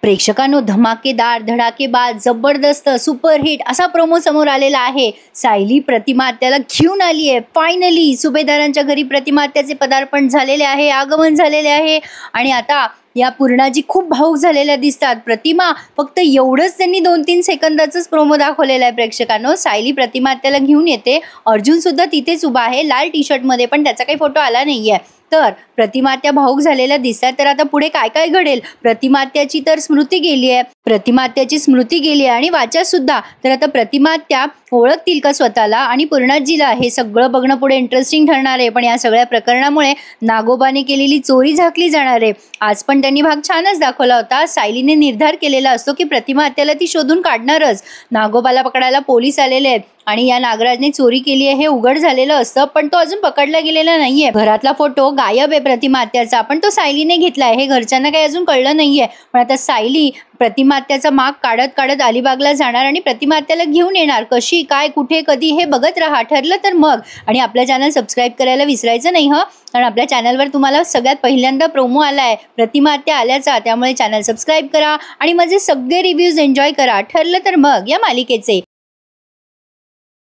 प्रेक्षकांनो, धमाकेदार, धडाकेबाज, जबरदस्त, सुपरहिट असा प्रोमो समोर आलेला आहे। सायली प्रतिमा आत्याला घेऊन आली आहे। फायनली सुभेदारांच्या घरी प्रतिमा आत्याचे पदार्पण झालेले आहे, आगमन झालेले आहे आणि आता या पूर्णाजी खूप भावुक झालेल्या दिसतात। प्रतिमा फक्त एवढंच त्यांनी 2-3 सेकंदाचाच प्रोमो दाखवलेला आहे प्रेक्षकांनो। सायली प्रतिमा आत्याला घेऊन येते, अर्जुन सुद्धा तिथेच उभा आहे लाल टी-शर्ट मध्ये, पण त्याचा काही फोटो आला नाहीये। तर प्रतिमा आत्या भावुक झालेल्या दिसतात। तर आता पुढे काय काय घडेल? प्रतिमा आत्याची तर स्मृती गेली आहे, प्रतिमा आत्याची स्मृती गेली आहे आणि वाचा सुद्धा। तर आता प्रतिमा आत्या ओळखतील का स्वतःला आणि पूर्णाजीला? हे सगळं बघणं पुढे इंटरेस्टिंग ठरणार आहे। पण या सगळ्या प्रकरणामुळे नागोबाने केलेली चोरी झाकली जाणार आहे। आज पण त्यांनी भाग छानच दाखवला होता। सायलीने निर्धार केलेला असतो की प्रतिमा आत्याला ती शोधून काढणारच। नागोबाला पकडायला पोलीस आलेले आहेत आणि या नागराजने चोरी केली आहे हे उघड झालेलं असतं, पण तो अजून पकडला गेलेला नाहीये। घरातला फोटो गायब आहे प्रतिमा आत्याचा, पण तो सायलीने घेतलाय हे घरच्यांना काही अजून कळलं नाहीये। पण आता सायली प्रतिमा आत्याचा माग काढत काढत अलिबागला जाणार आणि प्रतिमा आत्याला घेऊन येणार। कशी, काय, कुठे, कधी हे बघत राहा, ठरलं तर मग। आणि आपल्या चॅनल सबस्क्राईब करायला विसरायचं नाही हं, कारण आपल्या चॅनलवर तुम्हाला सगळ्यात पहिल्यांदा प्रोमो आलाय प्रतिमा आत्या आल्याचा। त्यामुळे चॅनल सबस्क्राईब करा आणि माझे सगळे रिव्ह्यूज एन्जॉय करा। ठरलं तर मग या मालिकेचे।